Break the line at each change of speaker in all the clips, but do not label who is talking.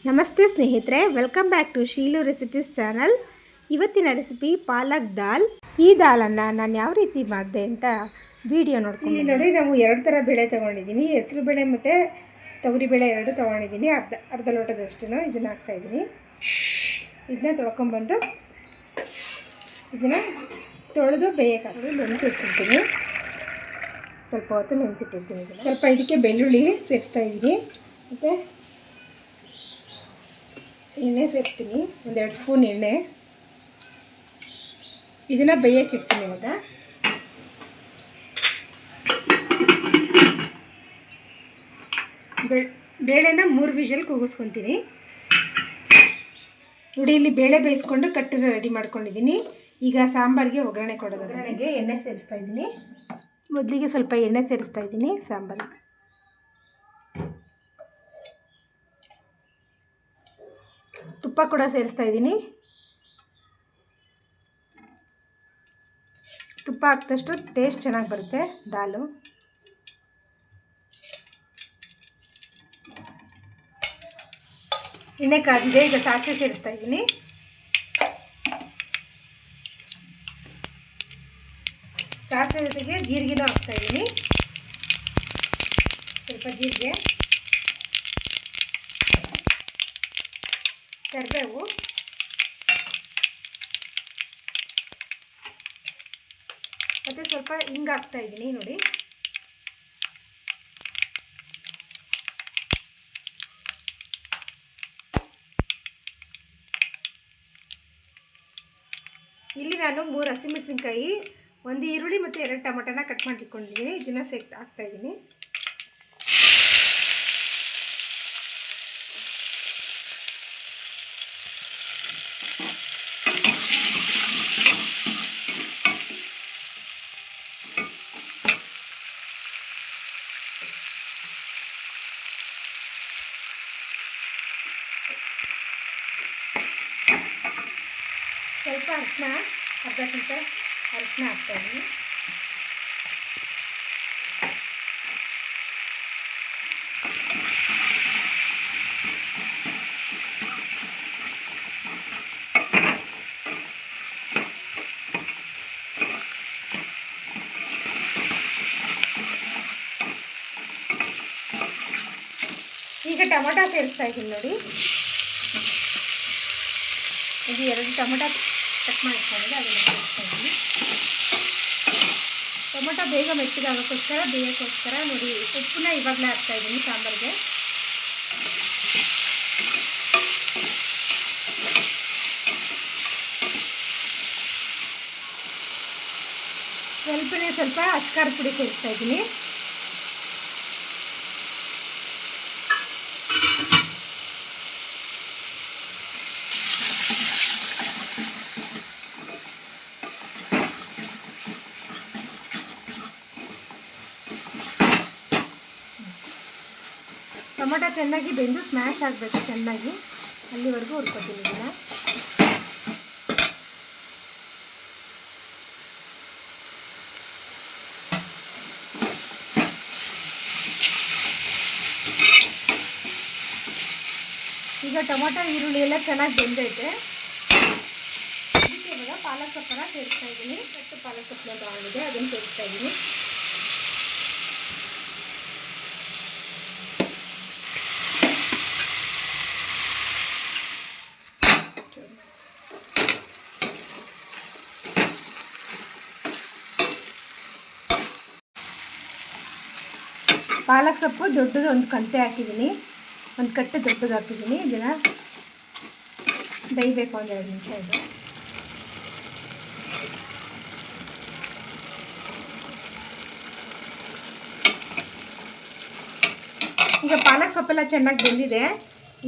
ನಮಸ್ತೆ ಸ್ನೇಹಿತರೆ, welcome back to Sheelu recipes channel. ಇವತ್ತಿನ ರೆಸಿಪಿ ಪಾಲಕ್ ದಾಲ್. ಈ ದಾಲನ್ನು ನಾನು ಯಾವ ರೀತಿ ಮಾಡಿದೆ ಅಂತ ವಿಡಿಯೋ ನೋಡ್ಕೊಂಡು ನೋಡಿ. ನಾವು 2 ಥರ ಬೇಳೆ ತೊಗೊಂಡಿದ್ದೀನಿ. ಹೆಸರು ಬೇಳೆ ಮತ್ತು ತೊಗರಿ ಬೇಳೆ 2 ತೊಗೊಂಡಿದ್ದೀನಿ. ಅರ್ಧ ಲೋಟದಷ್ಟು ಇದನ್ನು ಹಾಕ್ತಾಯಿದ್ದೀನಿ. ಇದನ್ನ ತೊಳ್ಕೊಂಬಂದು ಇದನ್ನು ತೊಳೆದು ಬೇಯಕ್ಕಾಗಿ ನೆನೆಸಿಟ್ಬಿಡ್ತೀನಿ. ಸ್ವಲ್ಪ ಹೊತ್ತು ನೆನೆಸಿಟ್ಟಿರ್ತೀನಿ. ಸ್ವಲ್ಪ ಇದಕ್ಕೆ ಬೆಳ್ಳುಳ್ಳಿ ಸೇರಿಸ್ತಾಯಿದ್ದೀನಿ ಮತ್ತು ಎಣ್ಣೆ ಸೇರಿಸ್ತೀನಿ. 1-2 ಸ್ಪೂನ್ ಎಣ್ಣೆ. ಇದನ್ನು ಬೇಯಕ್ಕೆ ಇಡ್ತೀನಿ. ಇವಾಗ ಬೇಳೆನ 3 ವಿಷಲ್ ಕೂಗಿಸ್ಕೊತೀನಿ. ನೋಡಿ, ಇಲ್ಲಿ ಬೇಳೆ ಬೇಯಿಸ್ಕೊಂಡು ಕಟ್ಟು ರೆಡಿ ಮಾಡ್ಕೊಂಡಿದ್ದೀನಿ. ಈಗ ಸಾಂಬಾರಿಗೆ ಒಗ್ಗರಣೆ ಕೊಡೋದು. ಒಗ್ಗರಣೆಗೆ ಎಣ್ಣೆ ಸೇರಿಸ್ತಾ ಇದ್ದೀನಿ. ಮೊದಲಿಗೆ ಸ್ವಲ್ಪ ಎಣ್ಣೆ ಸೇರಿಸ್ತಾ ಇದ್ದೀನಿ ಸಾಂಬಾರಿಗೆ. ತುಪ್ಪ ಕೂಡ ಸೇರಿಸ್ತಾ ಇದ್ದೀನಿ. ತುಪ್ಪ ಹಾಕಿದಷ್ಟು ಟೇಸ್ಟ್ ಚೆನ್ನಾಗಿ ಬರುತ್ತೆ ದಾಲು. ಎಣ್ಣೆ ಕಾದಿದೆ. ಈಗ ಸಾಸಿವೆ ಸೇರಿಸ್ತಾ ಇದ್ದೀನಿ. ಸಾಸಿವೆ ಜೊತೆಗೆ ಜೀರಿಗೆನೂ ಹಾಕ್ತಾ ಇದ್ದೀನಿ. ಸ್ವಲ್ಪ ಜೀರಿಗೆ, ಕರಿಬೇವು, ಮತ್ತು ಸ್ವಲ್ಪ ಹಿಂಗೆ ಹಾಕ್ತಾ ಇದ್ದೀನಿ. ನೋಡಿ, ಇಲ್ಲಿ ನಾನು 3 ಹಸಿಮೆಣಸಿನ್ಕಾಯಿ, 1 ಈರುಳ್ಳಿ ಮತ್ತು 2 ಟೊಮೊಟೊನ ಕಟ್ ಮಾಡಿ ಇಟ್ಕೊಂಡಿದ್ದೀನಿ. ಇದನ್ನು ಹಾಕ್ತಾ ಇದ್ದೀನಿ. ಸ್ವಲ್ಪ ಅರಿಶಿನ, ಅರ್ಧ ಚಮಚ ಅರಿಶಿನ ಹಾಕ್ತಾಯಿದ್ದೀನಿ. ಈಗ ಟೊಮೊಟೊ ಸೇರಿಸ್ತಾ ಇದ್ದೀನಿ. ನೋಡಿ, ಇದು 2 ಟೊಮೊಟೊ ಕಟ್ ಮಾಡಿಟ್ಕೊಂಡಿದ್ದೆ, ಅದನ್ನು ಸೇರಿಸ್ತಾ ಇದ್ದೀನಿ. ಟೊಮೊಟೊ ಬೇಗ ಮೆತ್ತಗಾಗೋಕ್ಕೋಸ್ಕರ ಬೇಯೋಕ್ಕೋಸ್ಕರ ನೋಡಿ ಉಪ್ಪನ್ನ ಇವಾಗಲೇ ಹಾಕ್ತಾಯಿದ್ದೀನಿ ಸಾಂಬಾರಿಗೆ. ಸ್ವಲ್ಪ ಅಚ್ಕಾರದ ಪುಡಿ ಸೇರಿಸ್ತಾ ಇದ್ದೀನಿ. ಟೊಮೊಟೊ ಚೆನ್ನಾಗಿ ಬೆಂದು ಸ್ಮ್ಯಾಶ್ ಆಗಬೇಕು. ಚೆನ್ನಾಗಿ ಅಲ್ಲಿವರೆಗೂ ಹುರ್ಕೊತೀನಿ. ಇದನ್ನು ಈಗ ಟೊಮೊಟೊ ಈರುಳ್ಳಿ ಎಲ್ಲ ಚೆನ್ನಾಗಿ ಬೆಂದೈತೆ. ಇದಕ್ಕೆ ಇವಾಗ ಪಾಲಕ್ ಸೊಪ್ಪನ್ನ ಸೇರಿಸ್ತಾ ಇದ್ದೀನಿ. ಕಟ್ಟು ಪಾಲಕ್ ಸೊಪ್ಪನ್ನ ತಗೊಂಡಿದೆ, ಅದನ್ನು ಸೇರಿಸ್ತಾ ಇದ್ದೀನಿ. ಪಾಲಕ್ ಸೊಪ್ಪು ದೊಡ್ಡದು 1 ಕಂತೆ ಹಾಕಿದ್ದೀನಿ, 1 ಕಟ್ಟು ದೊಡ್ಡದು ಹಾಕಿದ್ದೀನಿ. ಇದನ್ನು ಬೇಯಬೇಕು 1-2 ನಿಮಿಷ. ಇದು ಈಗ ಪಾಲಕ್ ಸೊಪ್ಪೆಲ್ಲ ಚೆನ್ನಾಗಿ ಬೆಂದಿದೆ.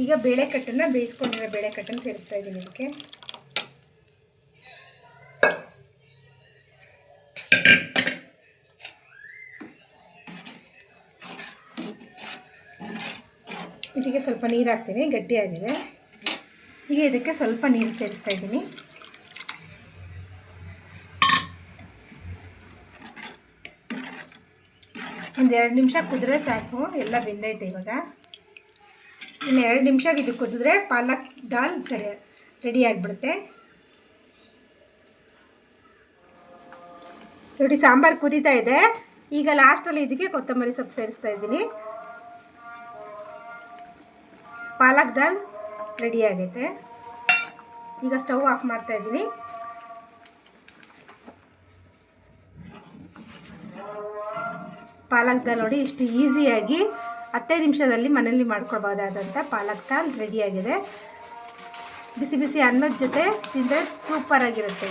ಈಗ ಬೇಳೆಕಟ್ಟನ್ನು ಬೇಯಿಸ್ಕೊಂಡಿರೋ ಬೇಳೆಕಟ್ಟನ್ನು ಸೇರಿಸ್ತಾ ಇದ್ದೀನಿ ಇದಕ್ಕೆ. ಇದಕ್ಕೆ ಸ್ವಲ್ಪ ನೀರು ಹಾಕ್ತೀನಿ, ಗಟ್ಟಿಯಾಗಿದೆ. ಈಗ ಇದಕ್ಕೆ ಸ್ವಲ್ಪ ನೀರು ಸೇರಿಸ್ತಾ ಇದ್ದೀನಿ. ಒಂದು 2 ನಿಮಿಷ ಕುದ್ರೆ ಸಾಕು. ಎಲ್ಲ ಬೆಂದೈತೆ. ಇವಾಗ ಇನ್ನು 2 ನಿಮಿಷ ಇದು ಕುದಿದ್ರೆ ಪಾಲಕ್ ದಾಲ್ ಸರಿ ರೆಡಿ ಆಗಿಬಿಡುತ್ತೆ. ನೋಡಿ ಸಾಂಬಾರು ಕುದೀತಾ ಇದೆ. ಈಗ ಲಾಸ್ಟಲ್ಲಿ ಇದಕ್ಕೆ ಕೊತ್ತಂಬರಿ ಸೊಪ್ಪು ಸೇರಿಸ್ತಾ ಇದ್ದೀನಿ. ಪಾಲಕ್ ದಾಲ್ ರೆಡಿ ಆಗೈತೆ. ಈಗ ಸ್ಟವ್ ಆಫ್ ಮಾಡ್ತಾ ಇದ್ದೀನಿ. ಪಾಲಕ್ ದಾಲ್ ನೋಡಿ ಇಷ್ಟು ಈಸಿಯಾಗಿ 10 ನಿಮಿಷದಲ್ಲಿ ಮನೇಲಿ ಮಾಡ್ಕೊಳ್ಬೋದಾದಂಥ ಪಾಲಕ್ ದಾಲ್ ರೆಡಿಯಾಗಿದೆ. ಬಿಸಿ ಬಿಸಿ ಅನ್ನದ ಜೊತೆ ತಿಂದರೆ ಸೂಪರಾಗಿರುತ್ತೆ.